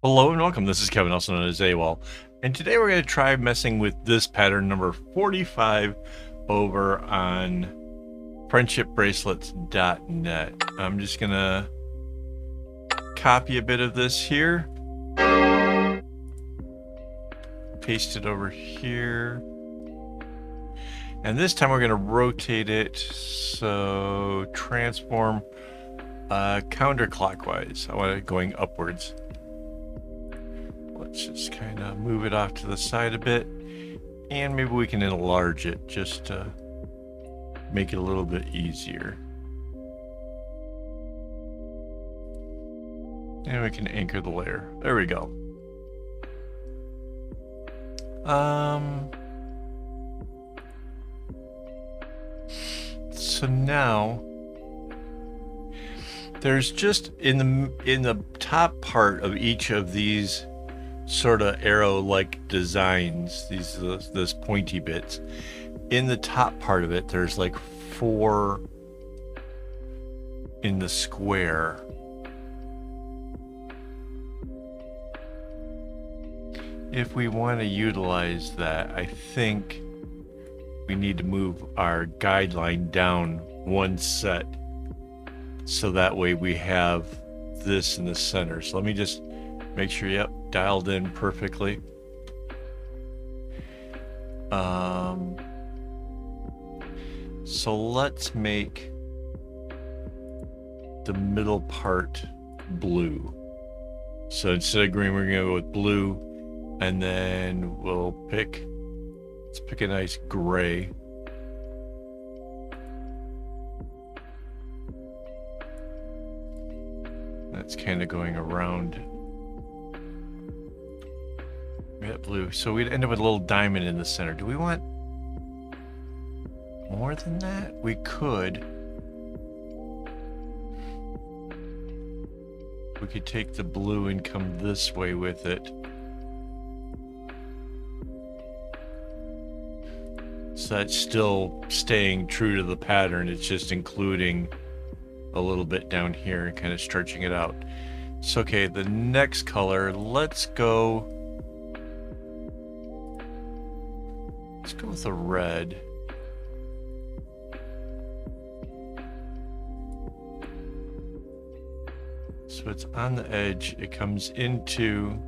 Hello and welcome. This is Kevin, also known as AWOL. And today we're going to try messing with this pattern number 45 over on friendshipbracelets.net. I'm just going to copy a bit of this here, paste it over here, and this time we're going to rotate it, so transform counterclockwise. I want it going upwards. Let's just kind of move it off to the side a bit, and maybe we can enlarge it just to make it a little bit easier. And we can anchor the layer. There we go. So now there's just in the top part of each of these sort of arrow-like designs, those pointy bits, in the top part of it there's like 4 in the square. If we want to utilize that, I think we need to move our guideline down one set, so that way we have this in the center. So let me just make sure, yep, dialed in perfectly. So let's make the middle part blue. So instead of green, we're gonna go with blue, and then let's pick a nice gray. That's kind of going around that blue. So we'd end up with a little diamond in the center. Do we want more than that? We could. We could take the blue and come this way with it. So that's still staying true to the pattern. It's just including a little bit down here and kind of stretching it out. So okay, the next color, let's go with a red. So it's on the edge, it comes into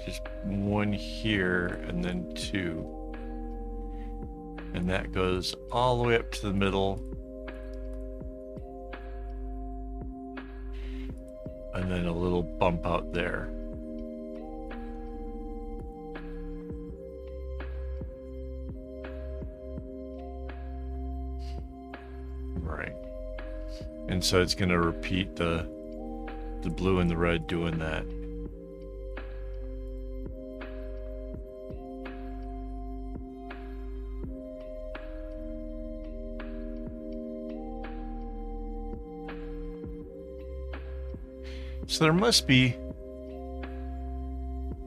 just 1 here and then 2. And that goes all the way up to the middle. And then a little bump out there. Right. And so it's going to repeat the blue and the red doing that. So there must be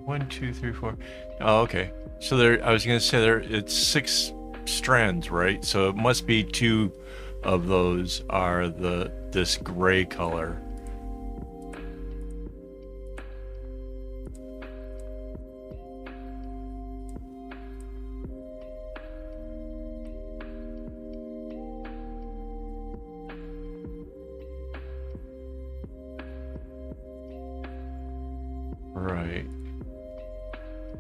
1, 2, 3, 4. Oh, okay. So I was going to say it's 6 strands, right? So it must be 2 of those are this gray color. Right.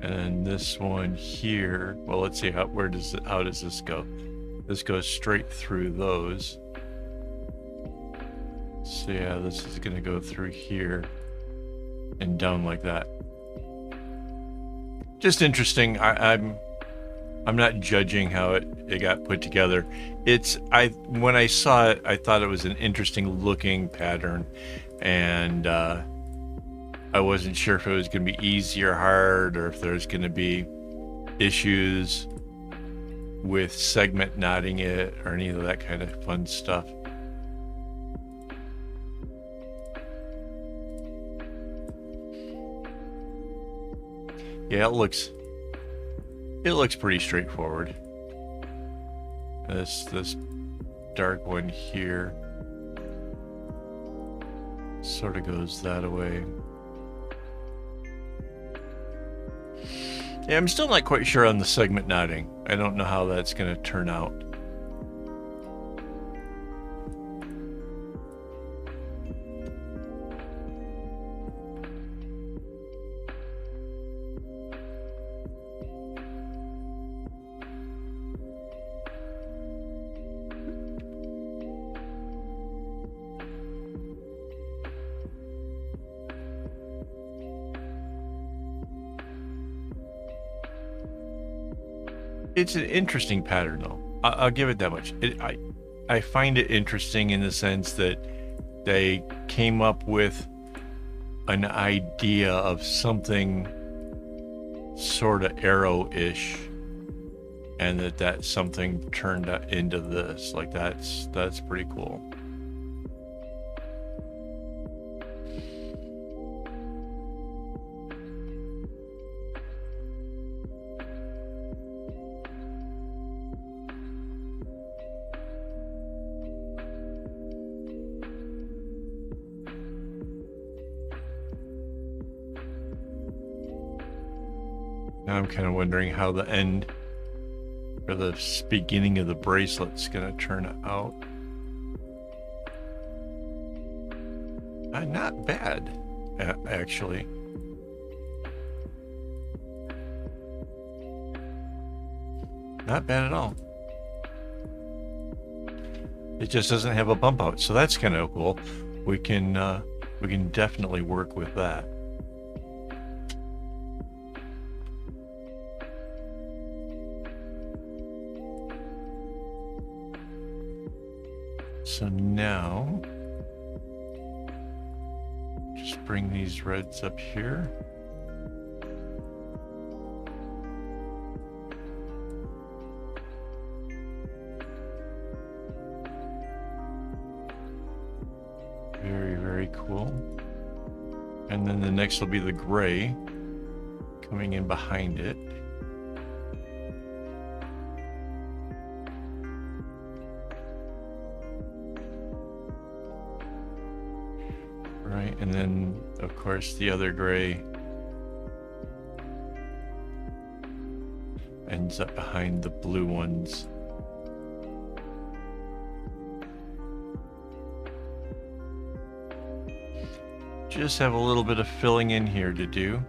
And then this one here, well, let's see how does this go? This goes straight through those. So yeah, this is gonna go through here and down like that. Just interesting. I'm not judging how it got put together. When I saw it, I thought it was an interesting looking pattern, and I wasn't sure if it was going to be easy or hard, or if there's going to be issues with segment knotting it or any of that kind of fun stuff. Yeah, it looks pretty straightforward. This dark one here. sort of goes that away. Yeah, I'm still not quite sure on the segment knotting. I don't know how that's going to turn out. It's an interesting pattern, though. I'll give it that much. I find it interesting in the sense that they came up with an idea of something sort of arrow-ish, and that something turned into this. Like that's pretty cool. Now I'm kind of wondering how the end or the beginning of the bracelet's going to turn out. Not bad, actually. Not bad at all. It just doesn't have a bump out, so that's kind of cool. We can definitely work with that. So now, just bring these reds up here. Very, very cool. And then the next will be the gray coming in behind it. Right, and then of course the other gray ends up behind the blue ones. Just have a little bit of filling in here to do.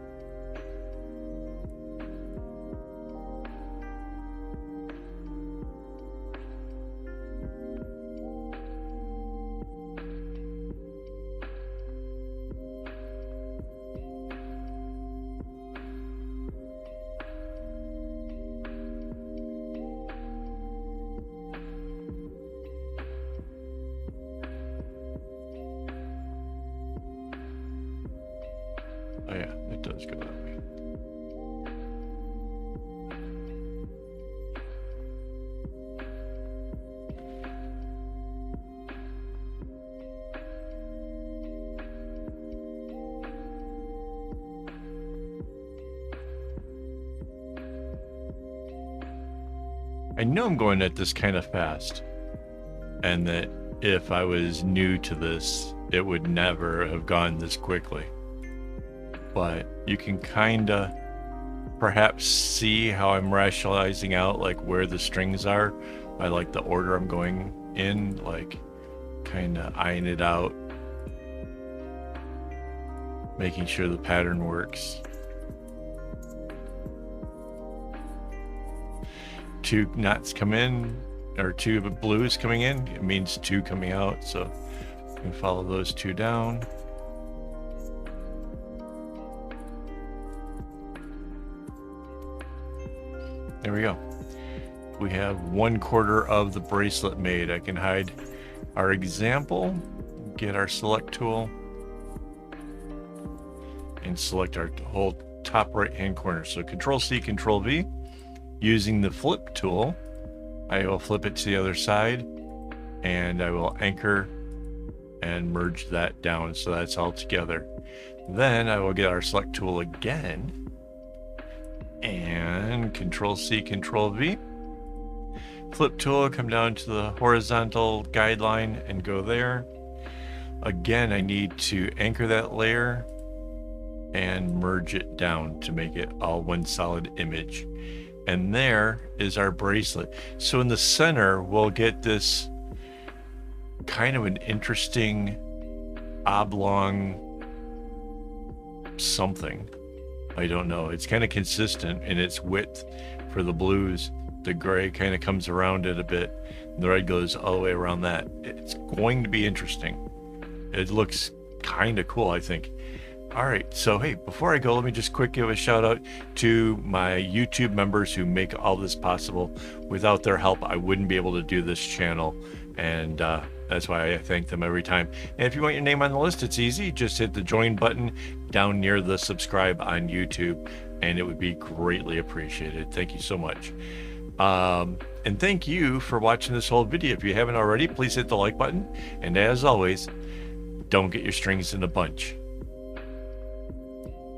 Oh yeah, it does go that way. I know I'm going at this kind of fast, and that if I was new to this, it would never have gone this quickly. But you can kind of perhaps see how I'm rationalizing out like where the strings are by like the order I'm going in, like kind of eyeing it out, making sure the pattern works. 2 knots come in, or 2 blues coming in, it means 2 coming out, so you can follow those 2 down. There we go. We have 1/4 of the bracelet made. I can hide our example, get our select tool, and select our whole top right hand corner. So Control C, Control V. Using the flip tool, I will flip it to the other side, and I will anchor and merge that down so that's all together. Then I will get our select tool again, and Control C, Control V. Flip tool, come down to the horizontal guideline and go there. Again, I need to anchor that layer and merge it down to make it all one solid image. And there is our bracelet. So in the center, we'll get this kind of an interesting oblong something. I don't know. It's kind of consistent in its width for the blues. The gray kind of comes around it a bit. The red goes all the way around that. It's going to be interesting. It looks kind of cool, I think. All right, so hey, before I go, let me just quick give a shout out to my YouTube members who make all this possible. Without their help, I wouldn't be able to do this channel, and that's why I thank them every time. And if you want your name on the list, it's easy. Just hit the join button down near the subscribe on YouTube, and it would be greatly appreciated. Thank you so much. And thank you for watching this whole video. If you haven't already, please hit the like button. And as always, don't get your strings in a bunch.